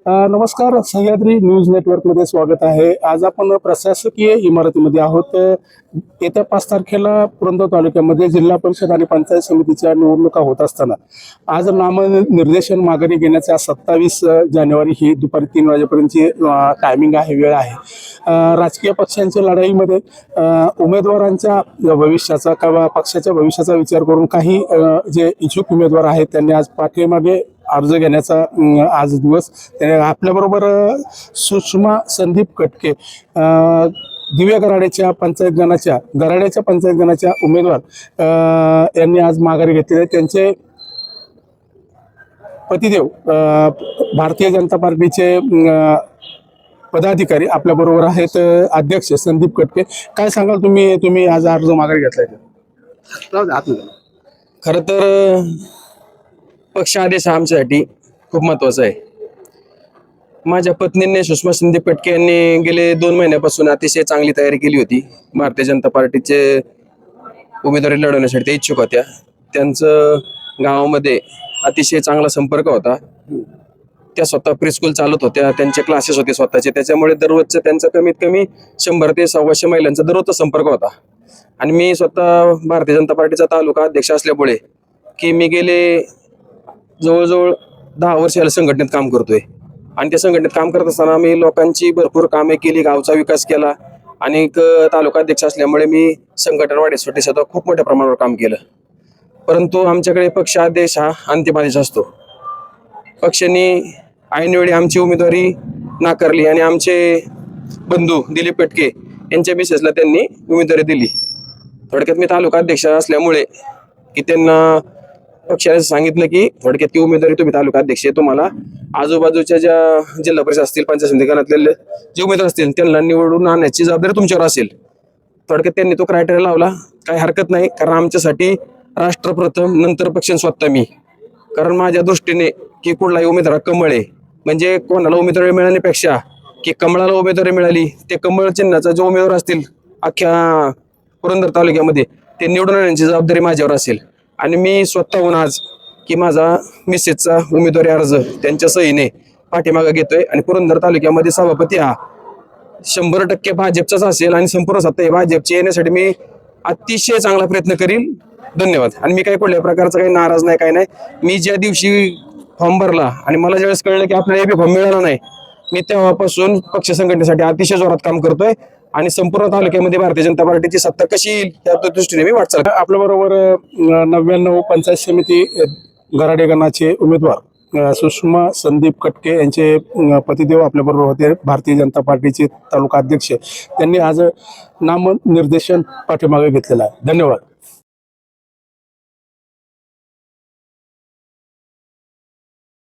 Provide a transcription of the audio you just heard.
नमस्कार, Sahyadri news network मध्ये स्वागत आहे. आज आपण प्रशासकीय इमारतीमध्ये आहोत. येत्या 5 तारखेला पुरंदर तालुक्यामध्ये जिल्हा परिषद आणि पंचायत समितीच्या निवडणुका होत असताना आज नामनिर्देशन माघारी घेण्याच्या 27 जानेवारी ही दुपारी 3 वाजेपर्यंतची टायमिंग आहे, वेळ आहे. राजकीय पक्षांच्या लढाईमध्ये उमेदवारांच्या भविष्याचा किंवा पक्षाच्या भविष्याचा विचार करून काही जे इच्छुक उमेदवार आहेत त्यांनी आज पाठीमागे अर्ज घेण्याचा आज दिवस. त्याने आपल्याबरोबर सुषमा संदीप कटके दिव्या गराड्याच्या पंचायत गणाच्या उमेदवार यांनी आज माघारी घेतली. त्यांचे पतिदेव भारतीय जनता पार्टीचे पदाधिकारी आपल्याबरोबर आहेत. अध्यक्ष संदीप कटके, काय सांगाल तुम्ही आज अर्ज माघारी घेतलाय? खरं तर पक्ष आदेश आमच्यासाठी खूप महत्वाचा आहे. माझ्या पत्नीने सुषमा संदीप कटके यांनी गेले 2 महिन्यापासून अतिशय चांगली तयारी केली होती. भारतीय जनता पार्टीचे उमेदवारी लढवण्यासाठी ते इच्छुक होत्या. त्यांचं गावामध्ये अतिशय चांगला संपर्क होता. त्या स्वतः प्रीस्कूल चालत होत्या, त्यांचे क्लासेस होते स्वतःचे. त्याच्यामुळे दररोजचं त्यांचा कमीत कमी 100 ते 125 महिलांचा दररोजचा संपर्क होता. आणि मी स्वतः भारतीय जनता पार्टीचा तालुका अध्यक्ष असल्यामुळे की मी गेले जवळजवळ 10 वर्ष या संघटनेत काम करतोय. आणि त्या संघटनेत काम करत असताना मी लोकांची भरपूर कामे केली, गावचा विकास केला. आणि तालुका अध्यक्ष असल्यामुळे मी संघटन वाढीसाठी सुद्धा खूप मोठ्या प्रमाणावर काम केलं. परंतु आमच्याकडे पक्ष आदेश हा अंतिम आदेश असतो. पक्षाने ऐनवेळी आमची उमेदवारी नाकारली आणि आमचे बंधू दिलीप कटके यांच्या मिसेसला त्यांनी उमेदवारी दिली. थोडक्यात मी तालुका अध्यक्ष असल्यामुळे की त्यांना पक्षाने सांगितलं की थोडक्यात ती उमेदवारी तुम्ही तालुका अध्यक्ष, तुम्हाला आजूबाजूच्या ज्या जिल्हा परिषद असतील, पंचायत समिती गणातले जे उमेदवार असतील त्यांना निवडून आणण्याची जबाबदारी तुमच्यावर असेल. थोडक्यात त्यांनी तो क्रायटेरिया लावला. काही हरकत नाही, कारण आमच्यासाठी राष्ट्र प्रथम, नंतर पक्ष, स्वतः मी. कारण माझ्या दृष्टीने की कुठलाही उमेदवार कमळ आहे, म्हणजे कोणाला उमेदवारी मिळण्यापेक्षा की कमळाला उमेदवारी मिळाली, ते कमळ चिन्हाचा जो उमेदवार असतील अख्ख्या पुरंदर तालुक्यामध्ये ते निवडून आणण्याची जबाबदारी माझ्यावर असेल. आणि मी स्वतःहून आज की माझा मिसेसचा उमेदवारी अर्ज त्यांच्या सहीने पाठीमागे घेतोय. आणि पुरंदर तालुक्यामध्ये सभापती हा 100% भाजपचाच असेल आणि संपूर्ण सत्ता भाजपची येण्यासाठी मी अतिशय चांगला प्रयत्न करील. धन्यवाद. आणि मी काही कुठल्या प्रकारचा काही नाराज नाही, काय नाही. मी ज्या दिवशी फॉर्म भरला आणि मला ज्यावेळेस कळलं की आपल्याला एबी फॉर्म मिळाला नाही, मी तेव्हापासून पक्ष संघटनेसाठी अतिशय जोरात काम करतोय. आणि संपूर्ण तालुक्यामध्ये भारतीय जनता पार्टीची सत्ता कशी येईल त्या दृष्टीने मी वाटचाल. आपल्याबरोबर 99 पंचायत समिती गराडे गणाचे उमेदवार सुषमा संदीप कटके यांचे पतिदेव आपल्याबरोबर होते, भारतीय जनता पार्टीचे तालुका अध्यक्ष. त्यांनी आज नामनिर्देशन पाठीमागे घेतलेलं आहे. धन्यवाद.